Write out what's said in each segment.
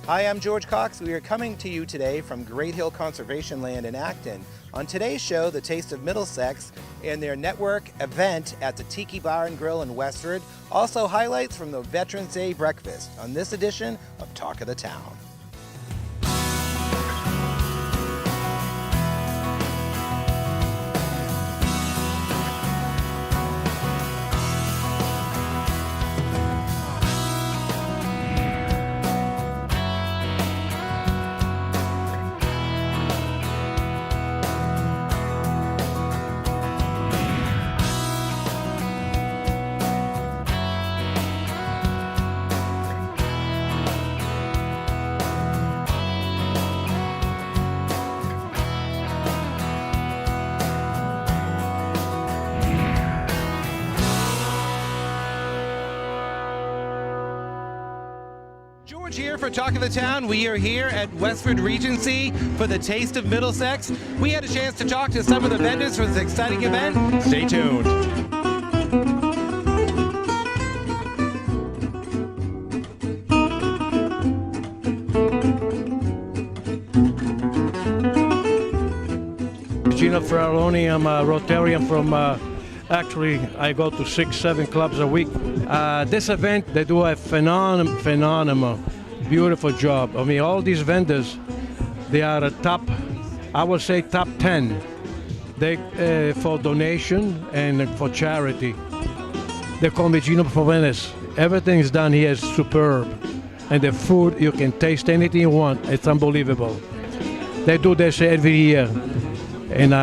Hi, I'm George Cox. We are coming to you today from Great Hill Conservation Land in Acton. On today's show, The Taste of Middlesex and their network event at the Tiki Bar and Grill in Westford. Also highlights from the Veterans Day breakfast on this edition of Talk of the Town. George here for Talk of the Town. We are here at Westford Regency for the Taste of Middlesex. We had a chance to talk to some of the vendors for this exciting event. Stay tuned. Gino Ferraroni, I'm a Rotarian from, actually I go to 6-7 clubs a week. This event, they do a phenomenal, beautiful job. I mean, all these vendors, they are a top, I would say top 10. They, for donation and for charity. They call me Gino for Venice. Everything is done here is superb. And the food, you can taste anything you want. It's unbelievable. They do this every year. And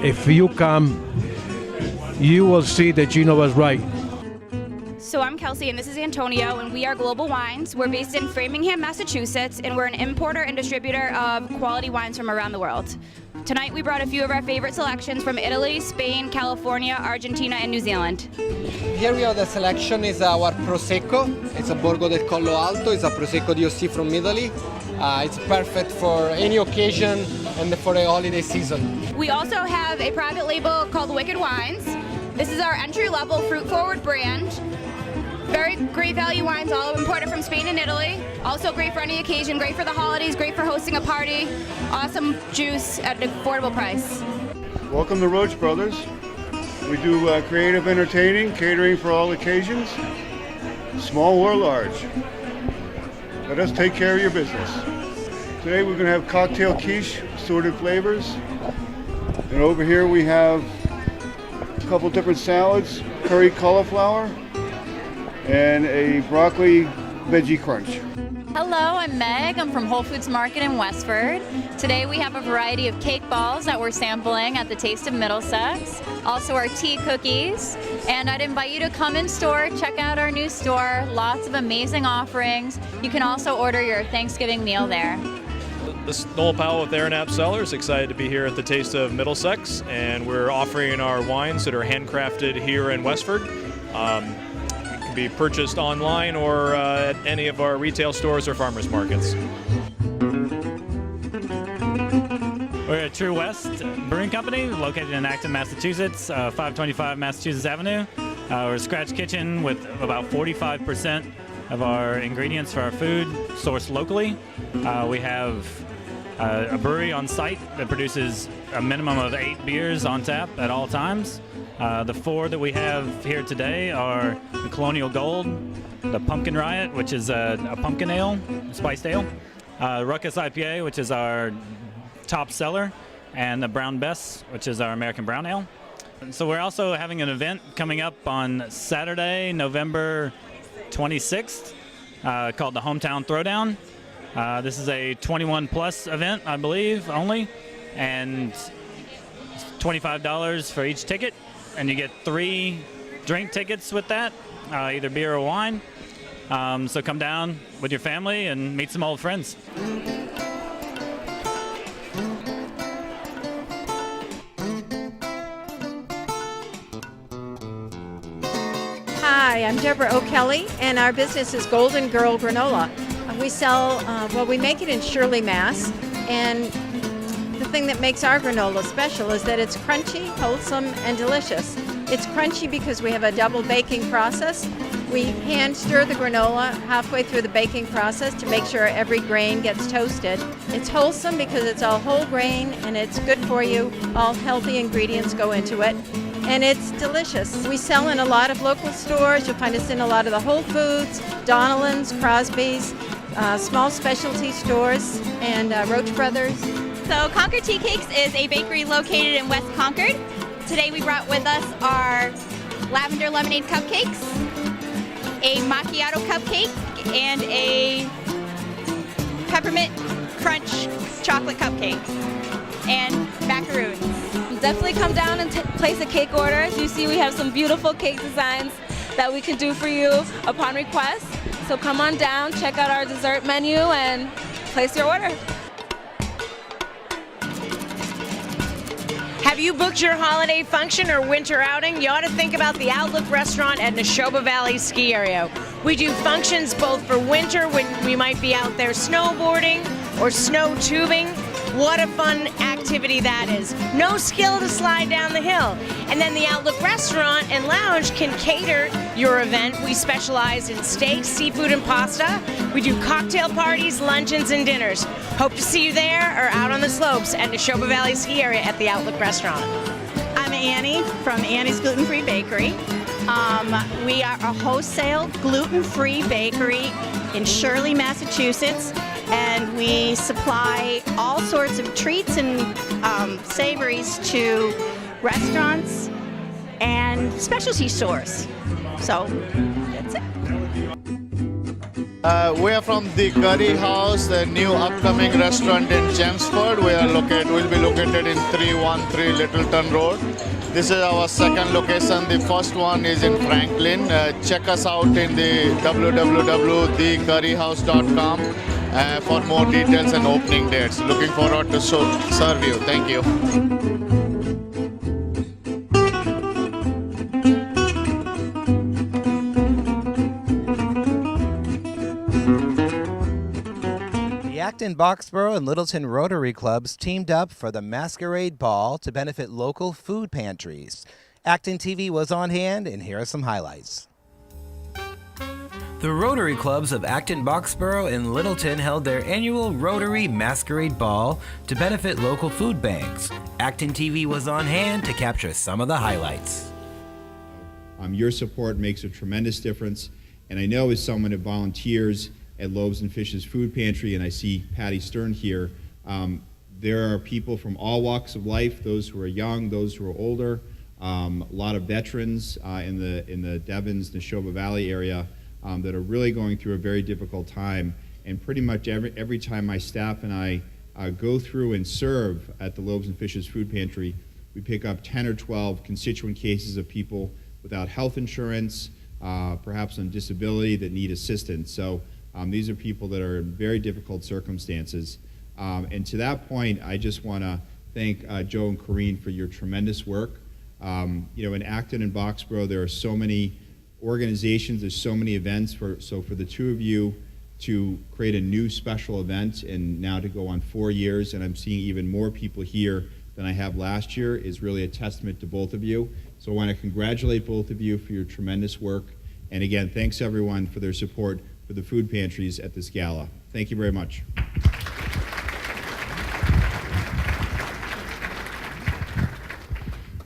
if you come, you will see that Gino was right. So I'm Kelsey and this is Antonio and we are Global Wines. We're based in Framingham, Massachusetts, and we're an importer and distributor of quality wines from around the world. Tonight we brought a few of our favorite selections from Italy, Spain, California, Argentina, and New Zealand. Here we have the selection is our Prosecco. It's a Borgo del Collo Alto. It's a Prosecco DOC from Italy. It's perfect for any occasion and for a holiday season. We also have a private label called Wicked Wines. This is our entry-level fruit-forward brand. Very great value wines, all imported from Spain and Italy. Also great for any occasion, great for the holidays, great for hosting a party. Awesome juice at an affordable price. Welcome to Roach Brothers. We do creative entertaining, catering for all occasions, small or large. Let us take care of your business. Today we're going to have cocktail quiche, assorted flavors. And over here we have a couple different salads, curry cauliflower, and a broccoli veggie crunch. Hello, I'm Meg. I'm from Whole Foods Market in Westford. Today we have a variety of cake balls that we're sampling at the Taste of Middlesex. Also our tea cookies. And I'd invite you to come in store, check out our new store. Lots of amazing offerings. You can also order your Thanksgiving meal there. This is Noel Powell with Aaron App Cellars. Excited to be here at the Taste of Middlesex, and we're offering our wines that are handcrafted here in Westford. Be purchased online or at any of our retail stores or farmers markets. We're at True West Brewing Company, located in Acton, Massachusetts, 525 Massachusetts Avenue. We're a scratch kitchen with about 45% of our ingredients for our food sourced locally. We have a brewery on site that produces a minimum of 8 beers on tap at all times. The 4 that we have here today are the Colonial Gold, the Pumpkin Riot, which is a pumpkin ale, spiced ale, Ruckus IPA, which is our top seller, and the Brown Bess, which is our American Brown Ale. And so we're also having an event coming up on Saturday, November 26th, called the Hometown Throwdown. This is a 21 plus event, I believe, only, and it's $25 for each ticket. And you get 3 drink tickets with that, either beer or wine. So come down with your family and meet some old friends. Hi, I'm Deborah O'Kelly, and our business is Golden Girl Granola. We sell, we make it in Shirley, Mass, and the thing that makes our granola special is that it's crunchy, wholesome, and delicious. It's crunchy because we have a double baking process. We hand stir the granola halfway through the baking process to make sure every grain gets toasted. It's wholesome because it's all whole grain and it's good for you. All healthy ingredients go into it. And it's delicious. We sell in a lot of local stores. You'll find us in a lot of the Whole Foods, Donnellan's, Crosby's, small specialty stores, and Roach Brothers. So Concord Tea Cakes is a bakery located in West Concord. Today we brought with us our lavender lemonade cupcakes, a macchiato cupcake, and a peppermint crunch chocolate cupcake, and macaroons. Definitely come down and place a cake order. As you see, we have some beautiful cake designs that we can do for you upon request. So come on down, check out our dessert menu, and place your order. Have you booked your holiday function or winter outing? You ought to think about the Outlook Restaurant at Neshoba Valley Ski Area. We do functions both for winter when we might be out there snowboarding or snow tubing. What a fun activity that is. No skill to slide down the hill. And then the Outlook Restaurant and Lounge can cater your event. We specialize in steak, seafood, and pasta. We do cocktail parties, luncheons, and dinners. Hope to see you there or out on the slopes at Neshoba Valley Ski Area at the Outlook Restaurant. I'm Annie from Annie's Gluten-Free Bakery. We are a wholesale gluten-free bakery in Shirley, Massachusetts. And we supply all sorts of treats and savories to restaurants and specialty stores. So that's it. We are from the Curry House, the new upcoming restaurant in Chelmsford. We'll be located in 313 Littleton Road. This is our second location. The first one is in Franklin. Check us out in the www.thecurryhouse.com for more details and opening dates. Looking forward to serve you. Thank you. The ActonBoxborough and Littleton Rotary Clubs teamed up for the Masquerade Ball to benefit local food pantries. ActonTV was on hand, and here are some highlights. The Rotary Clubs of ActonBoxborough and Littleton held their annual Rotary Masquerade Ball to benefit local food banks. ActonTV was on hand to capture some of the highlights. Your support makes a tremendous difference, and I know as someone who volunteers at Loaves and Fishes Food Pantry, and I see Patty Stern here, there are people from all walks of life, those who are young, those who are older, a lot of veterans in the Devons, Neshoba Valley area, that are really going through a very difficult time. And pretty much every time my staff and I go through and serve at the Loaves and Fishes Food Pantry, we pick up 10 or 12 constituent cases of people without health insurance, perhaps on disability, that need assistance. So these are people that are in very difficult circumstances. And to that point, I just want to thank Joe and Corrine for your tremendous work. In Acton and Boxborough, there are so many organizations, there's so many events. So for the two of you to create a new special event and now to go on 4 years, and I'm seeing even more people here than I have last year, is really a testament to both of you. So I want to congratulate both of you for your tremendous work. And again, thanks everyone for their support for the food pantries at this gala. Thank you very much.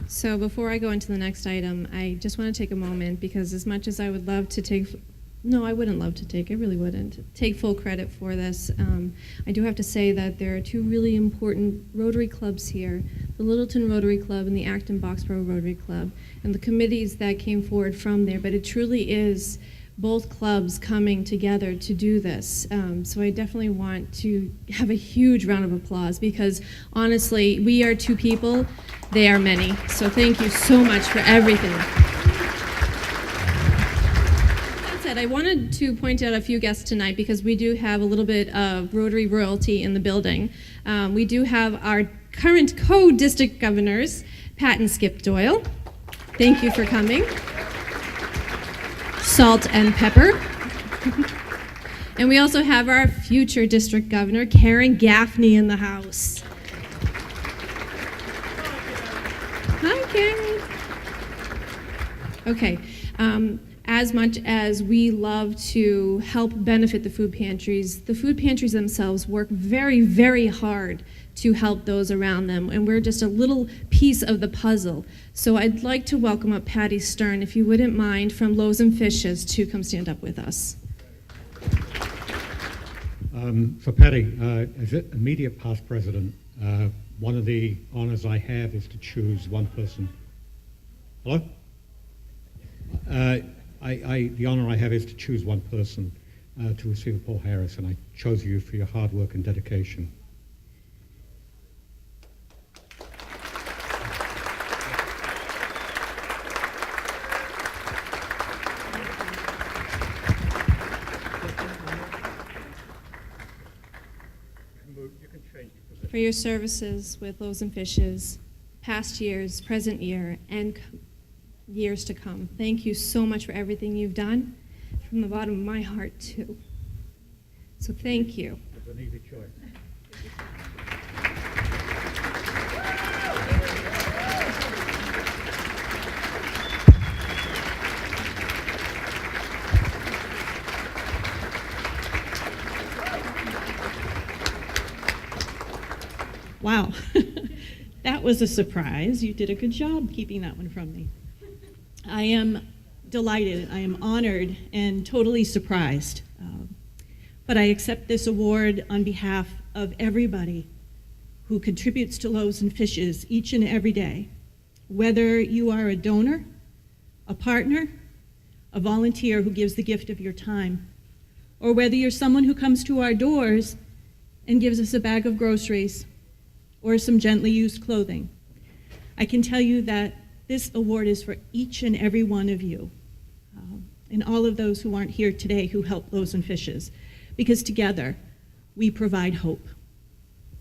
So before I go into the next item, I just want to take a moment, because as much as I would love to take, no, I wouldn't love to take, I really wouldn't, take full credit for this, I do have to say that there are two really important Rotary clubs here, the Littleton Rotary Club and the ActonBoxborough Rotary Club, and the committees that came forward from there, but it truly is both clubs coming together to do this. So I definitely want to have a huge round of applause, because honestly, we are two people, they are many. So thank you so much for everything. That said, I wanted to point out a few guests tonight, because we do have a little bit of Rotary royalty in the building. We do have our current co-district governors, Pat and Skip Doyle. Thank you for coming. Salt and pepper. And we also have our future district governor, Karen Gaffney, in the house. Hi, Karen. Okay. as much as we love to help benefit the food pantries themselves work very, very hard to help those around them, and we're just a little piece of the puzzle. So I'd like to welcome up Patty Stern, if you wouldn't mind, from Loaves and Fishes, to come stand up with us. So Patty, as immediate past president, one of the honors I have is to choose one person. Hello? The honor I have is to choose one person to receive a Paul Harris, and I chose you for your hard work and dedication. For your services with Loaves and Fishes, past years, present year, and years to come. Thank you so much for everything you've done, from the bottom of my heart, too. So thank you. It's an easy choice. Wow, that was a surprise. You did a good job keeping that one from me. I am delighted, I am honored, and totally surprised. But I accept this award on behalf of everybody who contributes to Loaves and Fishes each and every day. Whether you are a donor, a partner, a volunteer who gives the gift of your time, or whether you're someone who comes to our doors and gives us a bag of groceries or some gently used clothing. I can tell you that this award is for each and every one of you, and all of those who aren't here today who help Loaves and Fishes, because together we provide hope.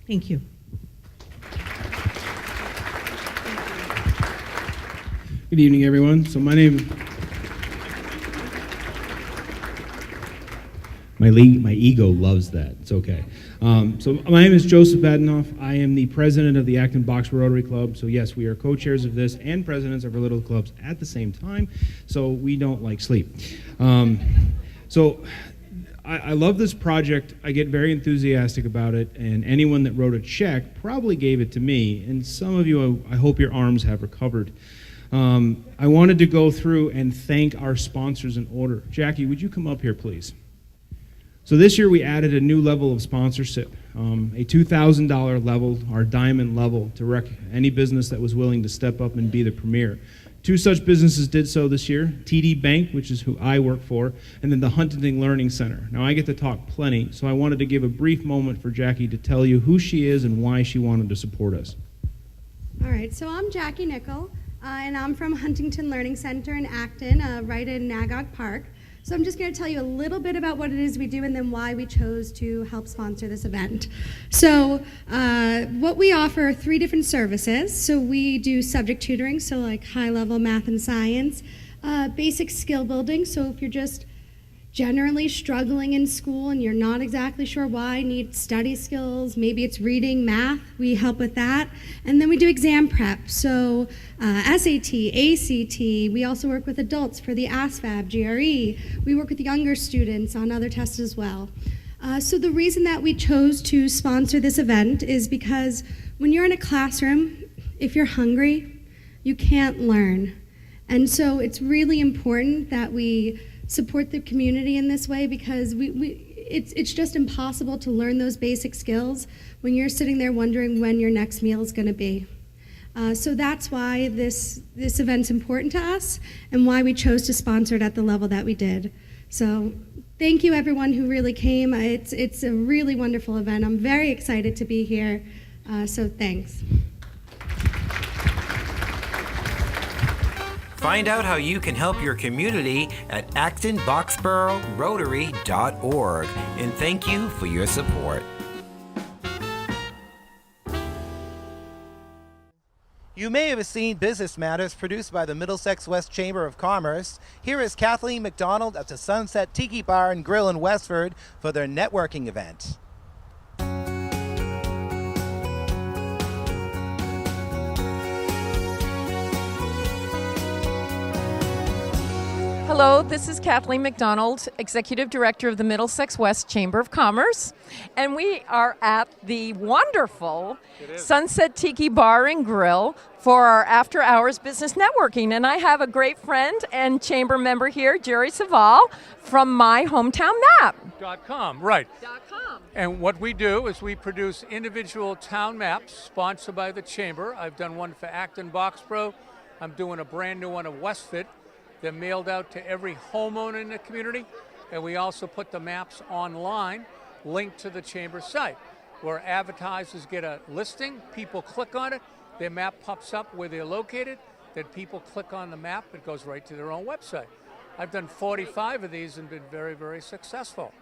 Thank you. Good evening, everyone. So my ego loves that. It's okay. So my name is Joseph Badenoff. I am the president of the ActonBoxborough Rotary Club. So yes, we are co-chairs of this and presidents of our little clubs at the same time. So we don't like sleep. So I love this project. I get very enthusiastic about it, and anyone that wrote a check probably gave it to me. And some of you, I hope your arms have recovered. I wanted to go through and thank our sponsors in order. Jackie, would you come up here, please? So this year we added a new level of sponsorship, a $2,000 level, our diamond level, to any business that was willing to step up and be the premier. 2 such businesses did so this year, TD Bank, which is who I work for, and then the Huntington Learning Center. Now I get to talk plenty, so I wanted to give a brief moment for Jackie to tell you who she is and why she wanted to support us. All right, so I'm Jackie Nickel, and I'm from Huntington Learning Center in Acton, right in Nagog Park. So I'm just going to tell you a little bit about what it is we do and then why we chose to help sponsor this event. So what we offer are 3 different services. So we do subject tutoring, so like high-level math and science, basic skill building, so if you're just generally struggling in school and you're not exactly sure why, need study skills, maybe it's reading, math, we help with that. And then we do exam prep, so SAT, ACT, we also work with adults for the ASVAB, GRE, we work with younger students on other tests as well. So the reason that we chose to sponsor this event is because when you're in a classroom, if you're hungry, you can't learn. And so it's really important that we support the community in this way, because it's just impossible to learn those basic skills when you're sitting there wondering when your next meal is going to be. So that's why this event's important to us and why we chose to sponsor it at the level that we did. So thank you everyone who really came. It's a really wonderful event. I'm very excited to be here. So thanks. Find out how you can help your community at ActonBoxboroughRotary.org. And thank you for your support. You may have seen Business Matters produced by the Middlesex West Chamber of Commerce. Here is Kathleen McDonald at the Sunset Tiki Bar and Grill in Westford for their networking event. Hello, this is Kathleen McDonald, Executive Director of the Middlesex West Chamber of Commerce, and we are at the wonderful Sunset Tiki Bar and Grill for our after-hours business networking. And I have a great friend and chamber member here, Jerry Saval, from My Hometown Map. .com, right. .com. And what we do is we produce individual town maps sponsored by the Chamber. I've done one for ActonBoxborough. I'm doing a brand new one of Westford. They're mailed out to every homeowner in the community. And we also put the maps online, linked to the Chamber site, where advertisers get a listing, people click on it, their map pops up where they're located, then people click on the map, it goes right to their own website. I've done 45 of these and been very, very successful.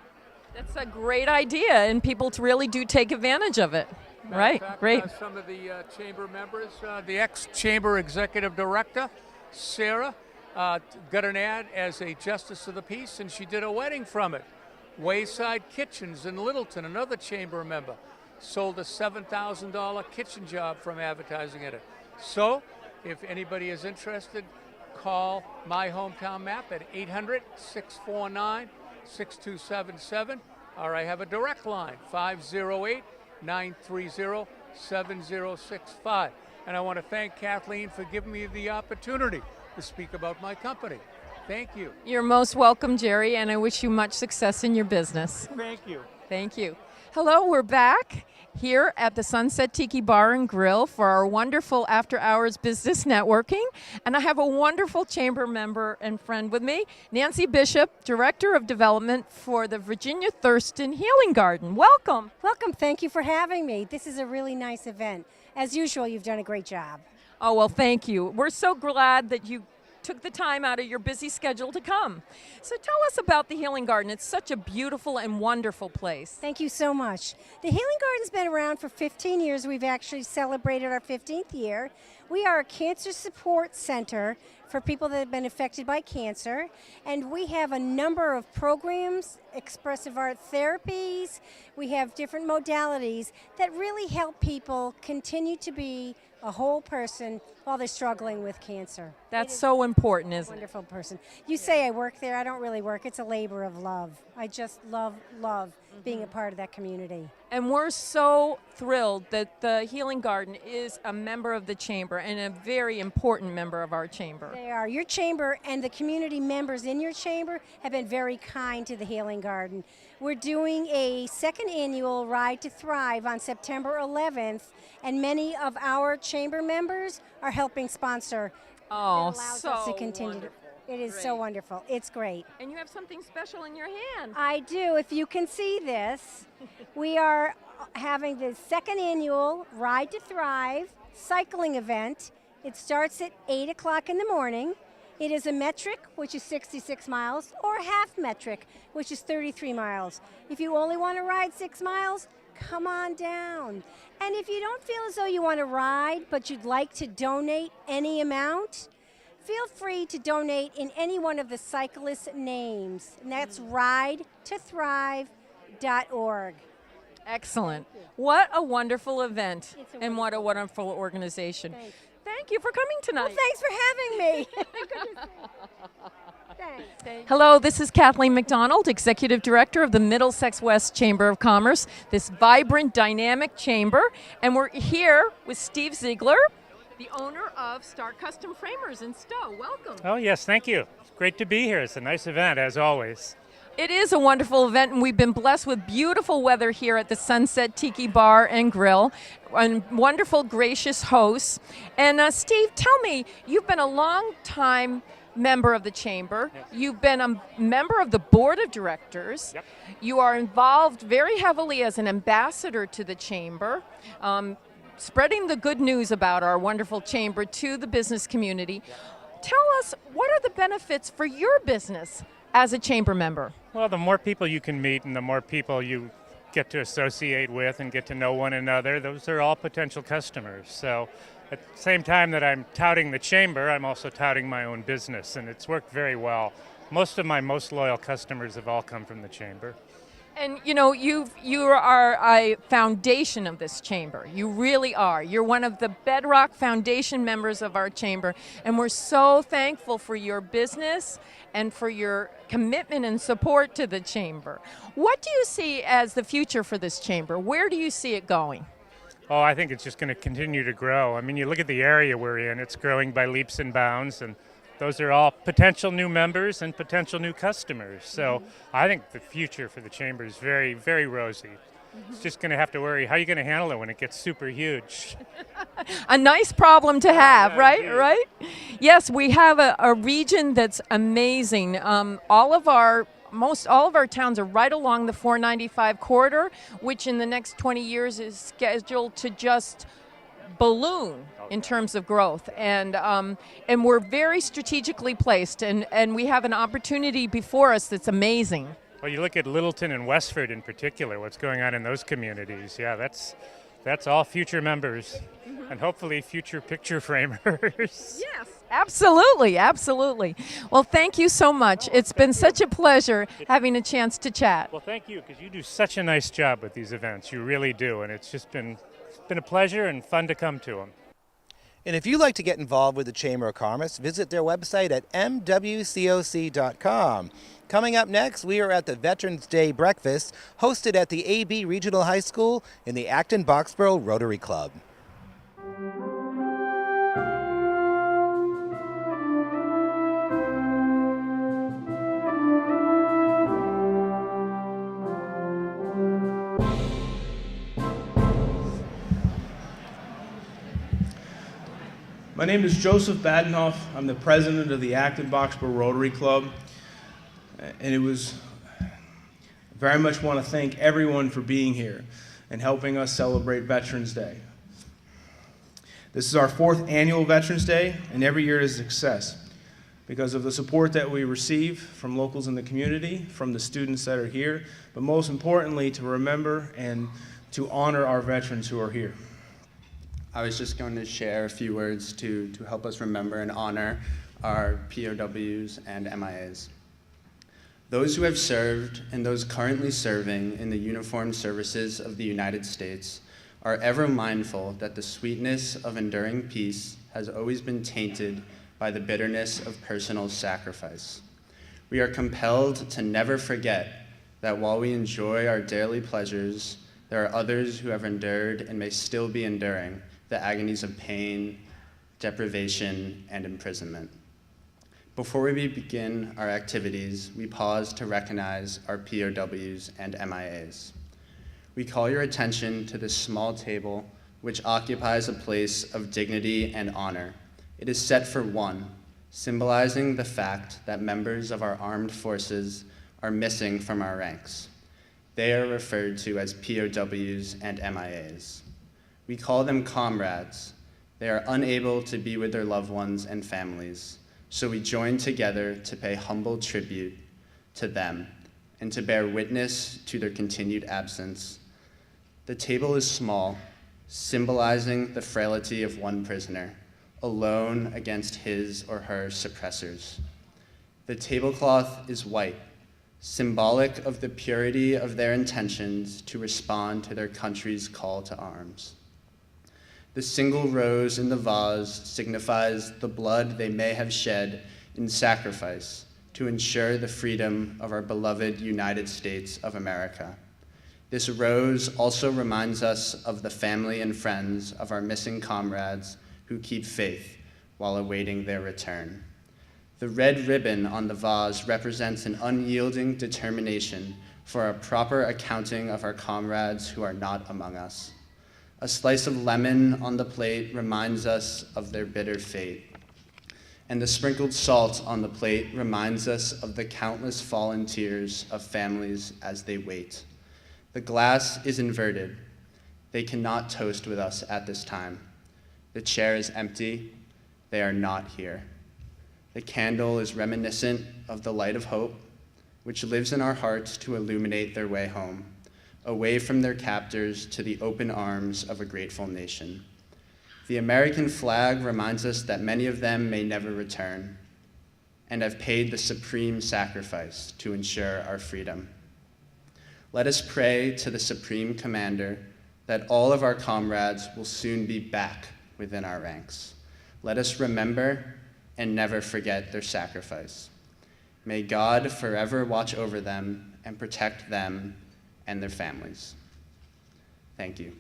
That's a great idea, and people really do take advantage of it. Right, fact, great. Some of the chamber members, the ex-chamber executive director, Sarah, got an ad as a justice of the peace, and she did a wedding from it. Wayside Kitchens in Littleton, another chamber member, sold a $7,000 kitchen job from advertising it. So, if anybody is interested, call My Hometown Map at 800-649-6277, or I have a direct line, 508-930-7065. And I want to thank Kathleen for giving me the opportunity to speak about my company. Thank you. You're most welcome, Jerry, and I wish you much success in your business. Thank you. Thank you. Hello, we're back here at the Sunset Tiki Bar and Grill for our wonderful after-hours business networking. And I have a wonderful chamber member and friend with me, Nancy Bishop, Director of Development for the Virginia Thurston Healing Garden. Welcome. Welcome. Thank you for having me. This is a really nice event. As usual, you've done a great job. Oh, well, thank you. We're so glad that you took the time out of your busy schedule to come. So tell us about the Healing Garden. It's such a beautiful and wonderful place. Thank you so much. The Healing Garden's been around for 15 years. We've actually celebrated our 15th year. We are a cancer support center for people that have been affected by cancer, and we have a number of programs, expressive art therapies. We have different modalities that really help people continue to be a whole person while they're struggling with cancer. That's so important, isn't it? Wonderful person. You say I work there. I don't really work. It's a labor of love. I just love being a part of that community. And we're so thrilled that the Healing Garden is a member of the Chamber and a very important member of our Chamber. They are. Your Chamber and the community members in your Chamber have been very kind to the Healing Garden. We're doing a second annual Ride to Thrive on September 11th, and many of our Chamber members are helping sponsor. Oh, that allows so us to continue. wonderful. It is Great. so wonderful. It's great. And you have something special in your hand. I do. If you can see this, we are having the second annual Ride to Thrive cycling event. It starts at 8 o'clock in the morning. It is a metric, which is 66 miles, or a half metric, which is 33 miles. If you only want to ride 6 miles, come on down. And if you don't feel as though you want to ride, but you'd like to donate any amount, feel free to donate in any one of the cyclists' names, and that's ridetothrive.org. Excellent. What a wonderful event, and what a wonderful organization. Thank you for coming tonight. Well, thanks for having me. Thanks. Hello, this is Kathleen McDonald, Executive Director of the Middlesex West Chamber of Commerce, this vibrant, dynamic chamber, and we're here with Steve Ziegler, the owner of Star Custom Framers in Stowe. Welcome. Oh, yes, thank you. It's great to be here. It's a nice event, as always. It is a wonderful event, and we've been blessed with beautiful weather here at the Sunset Tiki Bar and Grill, and wonderful, gracious hosts. And Steve, tell me, you've been a long-time member of the Chamber. Yes. You've been a member of the Board of Directors. Yep. You are involved very heavily as an ambassador to the Chamber, spreading the good news about our wonderful Chamber to the business community. Yep. Tell us, what are the benefits for your business as a Chamber member? Well, the more people you can meet and the more people you get to associate with and get to know one another, those are all potential customers. So at the same time that I'm touting the Chamber, I'm also touting my own business, and it's worked very well. Most of my most loyal customers have all come from the Chamber. And you know, you are a foundation of this chamber. You really are. You're one of the bedrock foundation members of our chamber, and we're so thankful for your business and for your commitment and support to the chamber. What do you see as the future for this chamber? Where do you see it going? Oh, I think it's just going to continue to grow. I mean, you look at the area we're in, it's growing by leaps and bounds, and those are all potential new members and potential new customers. So I think the future for the chamber is very, very rosy. It's just going to have to worry, how are you going to handle it when it gets super huge? A nice problem to have, right? Right? Yes, we have a region that's amazing. All of our towns are right along the 495 corridor, which in the next 20 years is scheduled to just balloon in terms of growth, and we're very strategically placed, and we have an opportunity before us that's amazing. Well, you look at Littleton and Westford in particular, what's going on in those communities. Yeah, that's all future members, and hopefully future picture framers. Yes, absolutely, absolutely. Well, thank you so much. It's been such a pleasure having a chance to chat. Well, thank you, because you do such a nice job with these events. You really do, and it's just been a pleasure and fun to come to them. And if you'd like to get involved with the Chamber of Commerce, visit their website at mwcoc.com. Coming up next, we are at the Veterans Day Breakfast, hosted at the AB Regional High School in the ActonBoxborough Rotary Club. My name is Joseph Badenhoff. I'm the president of the ActonBoxborough Rotary Club. And very much want to thank everyone for being here and helping us celebrate Veterans Day. This is our 4th annual Veterans Day, and every year is a success because of the support that we receive from locals in the community, from the students that are here, but most importantly, to remember and to honor our veterans who are here. I was just going to share a few words to help us remember and honor our POWs and MIAs. Those who have served and those currently serving in the uniformed services of the United States are ever mindful that the sweetness of enduring peace has always been tainted by the bitterness of personal sacrifice. We are compelled to never forget that while we enjoy our daily pleasures, there are others who have endured and may still be enduring the agonies of pain, deprivation, and imprisonment. Before we begin our activities, we pause to recognize our POWs and MIAs. We call your attention to this small table, which occupies a place of dignity and honor. It is set for one, symbolizing the fact that members of our armed forces are missing from our ranks. They are referred to as POWs and MIAs. We call them comrades. They are unable to be with their loved ones and families, so we join together to pay humble tribute to them and to bear witness to their continued absence. The table is small, symbolizing the frailty of one prisoner, alone against his or her suppressors. The tablecloth is white, symbolic of the purity of their intentions to respond to their country's call to arms. The single rose in the vase signifies the blood they may have shed in sacrifice to ensure the freedom of our beloved United States of America. This rose also reminds us of the family and friends of our missing comrades who keep faith while awaiting their return. The red ribbon on the vase represents an unyielding determination for a proper accounting of our comrades who are not among us. A slice of lemon on the plate reminds us of their bitter fate. And the sprinkled salt on the plate reminds us of the countless fallen tears of families as they wait. The glass is inverted. They cannot toast with us at this time. The chair is empty. They are not here. The candle is reminiscent of the light of hope, which lives in our hearts to illuminate their way home, away from their captors to the open arms of a grateful nation. The American flag reminds us that many of them may never return and have paid the supreme sacrifice to ensure our freedom. let us pray to the Supreme Commander that all of our comrades will soon be back within our ranks. Let us remember and never forget their sacrifice. May God forever watch over them and protect them and their families. Thank you.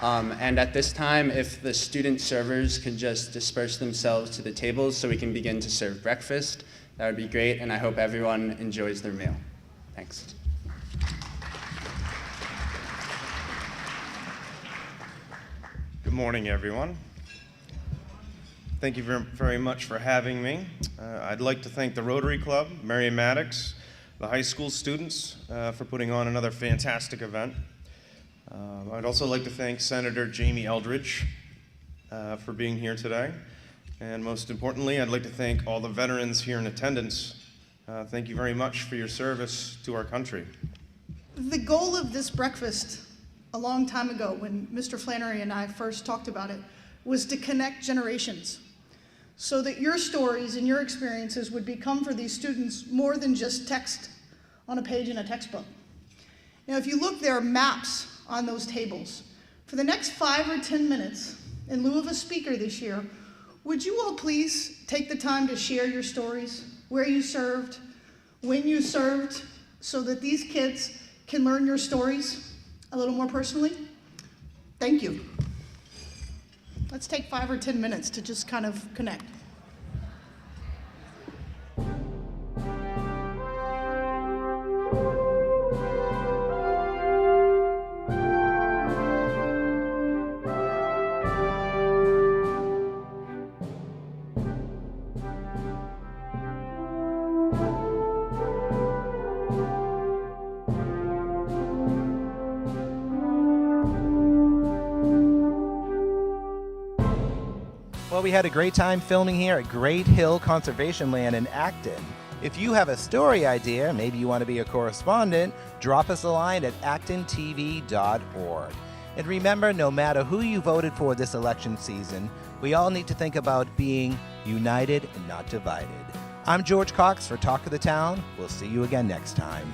And at this time, if the student servers could just disperse themselves to the tables so we can begin to serve breakfast, that would be great, and I hope everyone enjoys their meal. Thanks. Good morning, everyone. Thank you very much for having me. I'd like to thank the Rotary Club, Mary Maddox, the high school students for putting on another fantastic event. I'd also like to thank Senator Jamie Eldridge for being here today. And most importantly, I'd like to thank all the veterans here in attendance. Thank you very much for your service to our country. The goal of this breakfast a long time ago, when Mr. Flannery and I first talked about it, was to connect generations so that your stories and your experiences would become for these students more than just text on a page in a textbook. Now, if you look, there are maps on those tables. For the next 5 or 10 minutes, in lieu of a speaker this year, would you all please take the time to share your stories, where you served, when you served, so that these kids can learn your stories a little more personally? Thank you. Let's take 5 or 10 minutes to just kind of connect. Well, we had a great time filming here at Great Hill Conservation Land in Acton. If you have a story idea, maybe you want to be a correspondent, drop us a line at ActonTV.org. And remember, no matter who you voted for this election season, we all need to think about being united and not divided. I'm George Cox for Talk of the Town. We'll see you again next time.